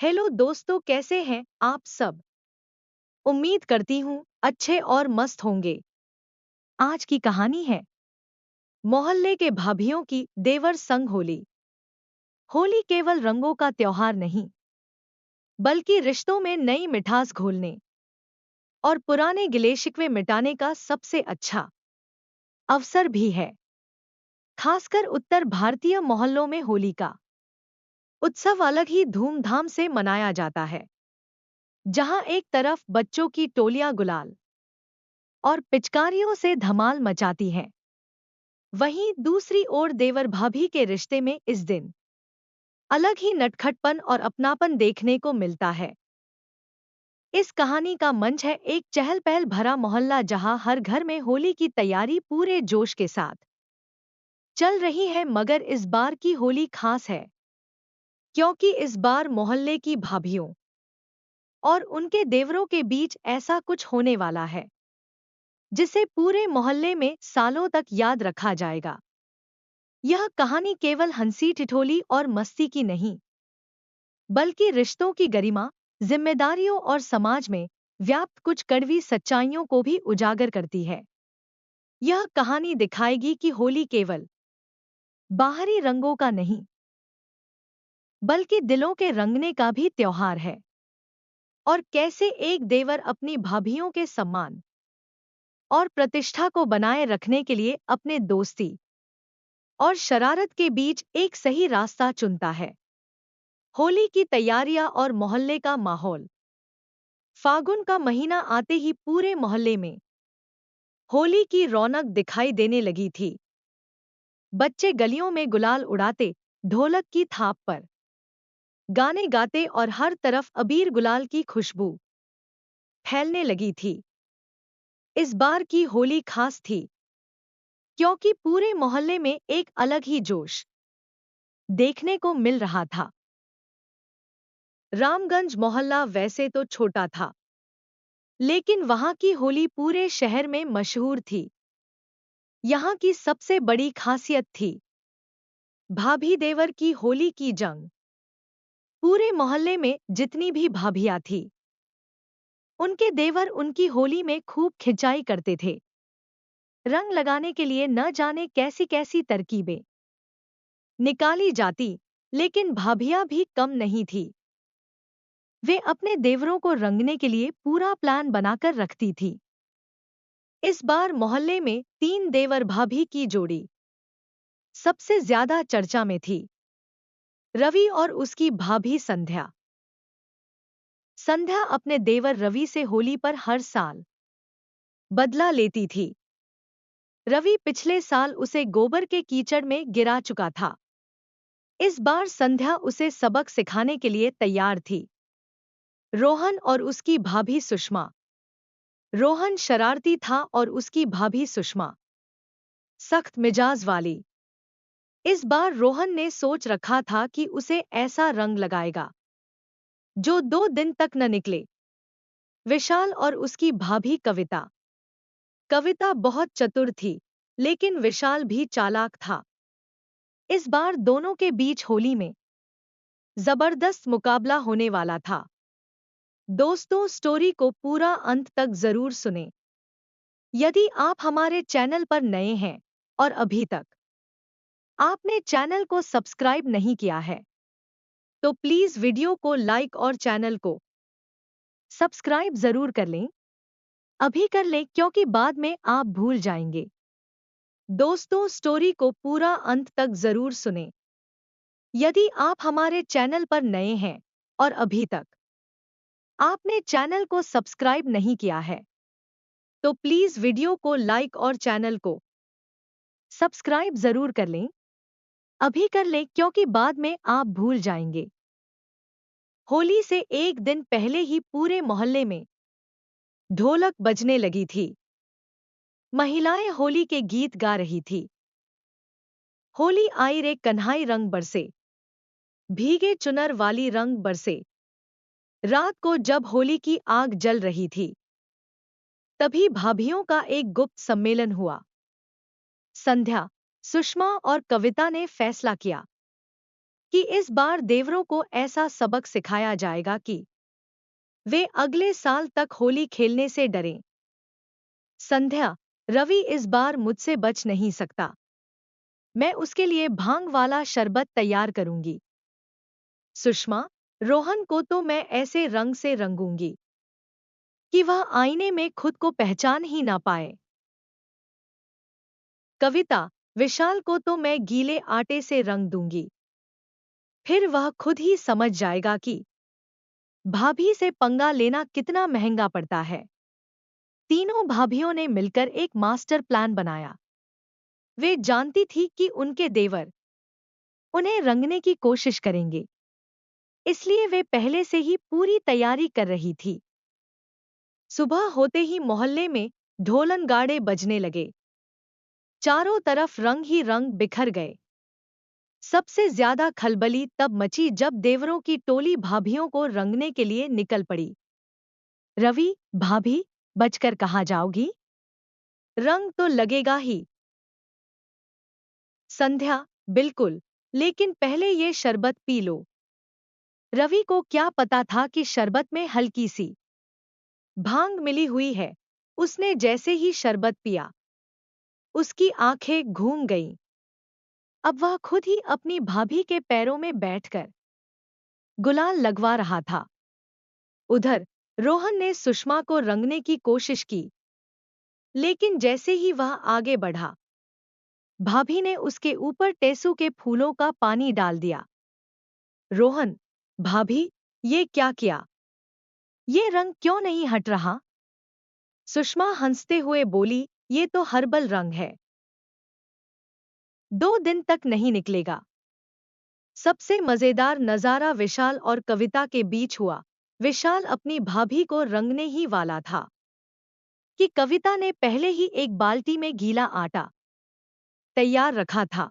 Hello दोस्तों, कैसे हैं आप सब। उम्मीद करती हूँ अच्छे और मस्त होंगे। आज की कहानी है मोहल्ले के भाभियों की देवर संग होली। होली केवल रंगों का त्योहार नहीं, बल्कि रिश्तों में नई मिठास घोलने और पुराने गिले शिकवे मिटाने का सबसे अच्छा अवसर भी है। खासकर उत्तर भारतीय मोहल्लों में होली का उत्सव अलग ही धूमधाम से मनाया जाता है, जहां एक तरफ बच्चों की टोलियां गुलाल और पिचकारियों से धमाल मचाती हैं, वहीं दूसरी ओर देवर भाभी के रिश्ते में इस दिन अलग ही नटखटपन और अपनापन देखने को मिलता है। इस कहानी का मंच है एक चहल पहल भरा मोहल्ला, जहां हर घर में होली की तैयारी पूरे जोश के साथ चल रही है। मगर इस बार की होली खास है, क्योंकि इस बार मोहल्ले की भाभियों और उनके देवरों के बीच ऐसा कुछ होने वाला है जिसे पूरे मोहल्ले में सालों तक याद रखा जाएगा। यह कहानी केवल हंसी ठिठोली और मस्ती की नहीं, बल्कि रिश्तों की गरिमा, जिम्मेदारियों और समाज में व्याप्त कुछ कड़वी सच्चाइयों को भी उजागर करती है। यह कहानी दिखाएगी कि होली केवल बाहरी रंगों का नहीं, बल्कि दिलों के रंगने का भी त्योहार है, और कैसे एक देवर अपनी भाभियों के सम्मान और प्रतिष्ठा को बनाए रखने के लिए अपने दोस्ती और शरारत के बीच एक सही रास्ता चुनता है। होली की तैयारियां और मोहल्ले का माहौल। फागुन का महीना आते ही पूरे मोहल्ले में होली की रौनक दिखाई देने लगी थी। बच्चे गलियों में गुलाल उड़ाते, ढोलक की थाप पर गाने गाते और हर तरफ अबीर गुलाल की खुशबू फैलने लगी थी। इस बार की होली खास थी, क्योंकि पूरे मोहल्ले में एक अलग ही जोश देखने को मिल रहा था। रामगंज मोहल्ला वैसे तो छोटा था, लेकिन वहां की होली पूरे शहर में मशहूर थी। यहाँ की सबसे बड़ी खासियत थी भाभी देवर की होली की जंग। पूरे मोहल्ले में जितनी भी भाभियां थी, उनके देवर उनकी होली में खूब खिंचाई करते थे। रंग लगाने के लिए न जाने कैसी कैसी तरकीबें निकाली जाती, लेकिन भाभियां भी कम नहीं थी। वे अपने देवरों को रंगने के लिए पूरा प्लान बनाकर रखती थी। इस बार मोहल्ले में 3 देवर भाभी की जोड़ी सबसे ज्यादा चर्चा में थी, रवि और उसकी भाभी संध्या। संध्या अपने देवर रवि से होली पर हर साल बदला लेती थी। रवि पिछले साल उसे गोबर के कीचड़ में गिरा चुका था। इस बार संध्या उसे सबक सिखाने के लिए तैयार थी। रोहन और उसकी भाभी सुषमा। रोहन शरारती था और उसकी भाभी सुषमा सख्त मिजाज वाली। इस बार रोहन ने सोच रखा था कि उसे ऐसा रंग लगाएगा जो 2 दिन तक न निकले। विशाल और उसकी भाभी कविता। कविता बहुत चतुर थी, लेकिन विशाल भी चालाक था। इस बार दोनों के बीच होली में जबरदस्त मुकाबला होने वाला था। दोस्तों, स्टोरी को पूरा अंत तक जरूर सुनें। यदि आप हमारे चैनल पर नए हैं और अभी तक आपने चैनल को सब्सक्राइब नहीं किया है, तो प्लीज वीडियो को लाइक और चैनल को सब्सक्राइब जरूर कर लें। अभी कर लें, क्योंकि बाद में आप भूल जाएंगे। दोस्तों, स्टोरी को पूरा अंत तक जरूर सुनें। यदि आप हमारे चैनल पर नए हैं और अभी तक आपने चैनल को सब्सक्राइब नहीं किया है, तो प्लीज वीडियो को लाइक और चैनल को सब्सक्राइब जरूर कर लें। अभी कर लें, क्योंकि बाद में आप भूल जाएंगे। होली से एक दिन पहले ही पूरे मोहल्ले में ढोलक बजने लगी थी। महिलाएं होली के गीत गा रही थी। होली आई रे कन्हाई रंग बरसे, भीगे चुनर वाली रंग बरसे। रात को जब होली की आग जल रही थी, तभी भाभियों का एक गुप्त सम्मेलन हुआ। संध्या, सुषमा और कविता ने फैसला किया कि इस बार देवरों को ऐसा सबक सिखाया जाएगा कि वे अगले साल तक होली खेलने से डरें। संध्या, रवि इस बार मुझसे बच नहीं सकता। मैं उसके लिए भांग वाला शरबत तैयार करूंगी। सुषमा, रोहन को तो मैं ऐसे रंग से रंगूंगी कि वह आईने में खुद को पहचान ही ना पाए। कविता, विशाल को तो मैं गीले आटे से रंग दूंगी। फिर वह खुद ही समझ जाएगा कि भाभी से पंगा लेना कितना महंगा पड़ता है। तीनों भाभियों ने मिलकर एक मास्टर प्लान बनाया। वे जानती थी कि उनके देवर उन्हें रंगने की कोशिश करेंगे, इसलिए वे पहले से ही पूरी तैयारी कर रही थी। सुबह होते ही मोहल्ले में ढोल नगाड़े बजने लगे। चारों तरफ रंग ही रंग बिखर गए। सबसे ज्यादा खलबली तब मची जब देवरों की टोली भाभियों को रंगने के लिए निकल पड़ी। रवि, भाभी, बचकर कहाँ जाओगी? रंग तो लगेगा ही। संध्या, बिल्कुल, लेकिन पहले ये शरबत पी लो। रवि को क्या पता था कि शरबत में हल्की सी भांग मिली हुई है। उसने जैसे ही शरबत पिया, उसकी आंखें घूम गईं। अब वह खुद ही अपनी भाभी के पैरों में बैठकर गुलाल लगवा रहा था। उधर रोहन ने सुषमा को रंगने की कोशिश की, लेकिन जैसे ही वह आगे बढ़ा, भाभी ने उसके ऊपर टेसू के फूलों का पानी डाल दिया। रोहन, भाभी, ये क्या किया? ये रंग क्यों नहीं हट रहा? सुषमा हंसते हुए बोली, ये तो हर्बल रंग है, 2 दिन तक नहीं निकलेगा। सबसे मजेदार नजारा विशाल और कविता के बीच हुआ। विशाल अपनी भाभी को रंगने ही वाला था कि कविता ने पहले ही एक बाल्टी में गीला आटा तैयार रखा था।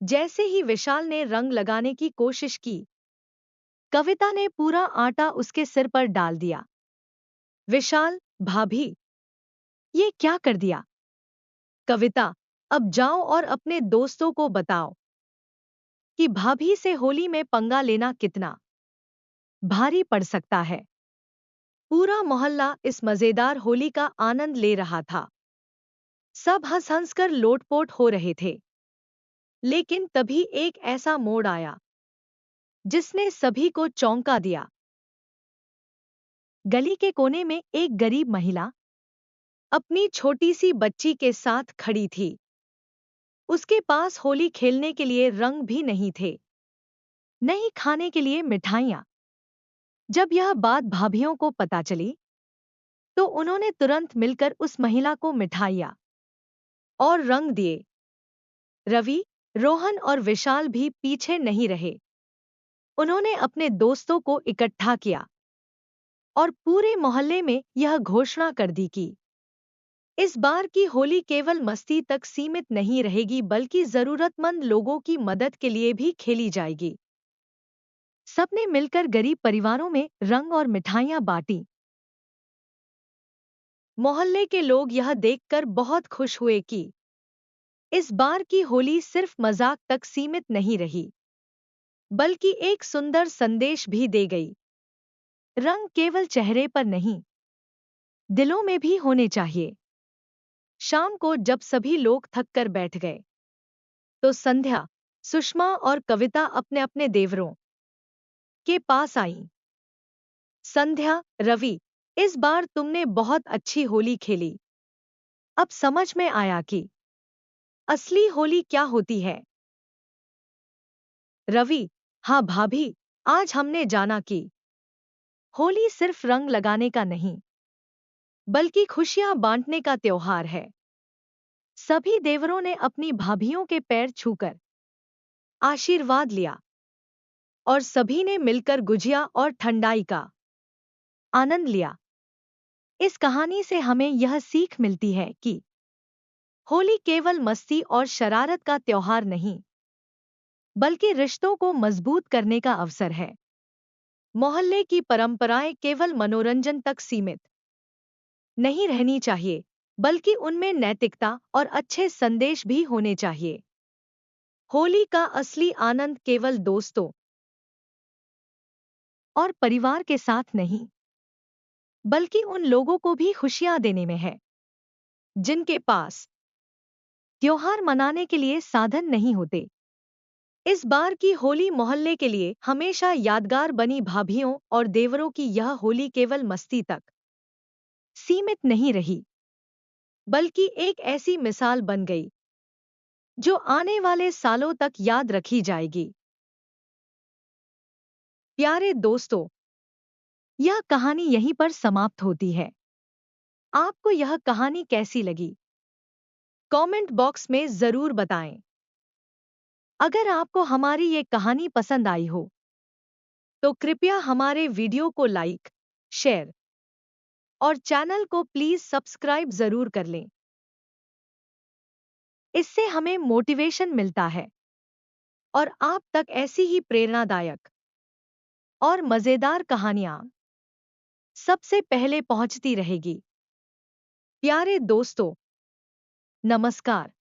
जैसे ही विशाल ने रंग लगाने की कोशिश की, कविता ने पूरा आटा उसके सिर पर डाल दिया। विशाल, भाभी, ये क्या कर दिया? कविता, अब जाओ और अपने दोस्तों को बताओ कि भाभी से होली में पंगा लेना कितना भारी पड़ सकता है। पूरा मोहल्ला इस मजेदार होली का आनंद ले रहा था। सब हंस हंस कर लोटपोट हो रहे थे। लेकिन तभी एक ऐसा मोड़ आया जिसने सभी को चौंका दिया। गली के कोने में एक गरीब महिला अपनी छोटी सी बच्ची के साथ खड़ी थी। उसके पास होली खेलने के लिए रंग भी नहीं थे, नहीं खाने के लिए मिठाइयाँ। जब यह बात भाभियों को पता चली, तो उन्होंने तुरंत मिलकर उस महिला को मिठाइयाँ और रंग दिए। रवि, रोहन और विशाल भी पीछे नहीं रहे। उन्होंने अपने दोस्तों को इकट्ठा किया और पूरे मोहल्ले में यह घोषणा कर दी कि इस बार की होली केवल मस्ती तक सीमित नहीं रहेगी, बल्कि जरूरतमंद लोगों की मदद के लिए भी खेली जाएगी। सबने मिलकर गरीब परिवारों में रंग और मिठाइयां बांटी। मोहल्ले के लोग यह देखकर बहुत खुश हुए कि इस बार की होली सिर्फ मजाक तक सीमित नहीं रही, बल्कि एक सुंदर संदेश भी दे गई। रंग केवल चेहरे पर नहीं, दिलों में भी होने चाहिए। शाम को जब सभी लोग थक कर बैठ गए, तो संध्या, सुषमा और कविता अपने अपने देवरों के पास आईं। संध्या, रवि, इस बार तुमने बहुत अच्छी होली खेली। अब समझ में आया कि असली होली क्या होती है। रवि, हाँ भाभी, आज हमने जाना कि होली सिर्फ रंग लगाने का नहीं, बल्कि खुशियां बांटने का त्योहार है। सभी देवरों ने अपनी भाभियों के पैर छूकर आशीर्वाद लिया और सभी ने मिलकर गुजिया और ठंडाई का आनंद लिया। इस कहानी से हमें यह सीख मिलती है कि होली केवल मस्ती और शरारत का त्योहार नहीं, बल्कि रिश्तों को मजबूत करने का अवसर है। मोहल्ले की परंपराएं केवल मनोरंजन तक सीमित नहीं रहनी चाहिए, बल्कि उनमें नैतिकता और अच्छे संदेश भी होने चाहिए। होली का असली आनंद केवल दोस्तों और परिवार के साथ नहीं, बल्कि उन लोगों को भी खुशियां देने में है जिनके पास त्योहार मनाने के लिए साधन नहीं होते। इस बार की होली मोहल्ले के लिए हमेशा यादगार बनी। भाभीियों और देवरों की यह होली केवल मस्ती तक सीमित नहीं रही, बल्कि एक ऐसी मिसाल बन गई जो आने वाले सालों तक याद रखी जाएगी। प्यारे दोस्तों, यह कहानी यहीं पर समाप्त होती है। आपको यह कहानी कैसी लगी? कमेंट बॉक्स में जरूर बताएं। अगर आपको हमारी ये कहानी पसंद आई हो तो कृपया हमारे वीडियो को लाइक, शेयर और चैनल को प्लीज सब्सक्राइब जरूर कर लें। इससे हमें मोटिवेशन मिलता है और आप तक ऐसी ही प्रेरणादायक और मजेदार कहानियां सबसे पहले पहुंचती रहेगी। प्यारे दोस्तों, नमस्कार।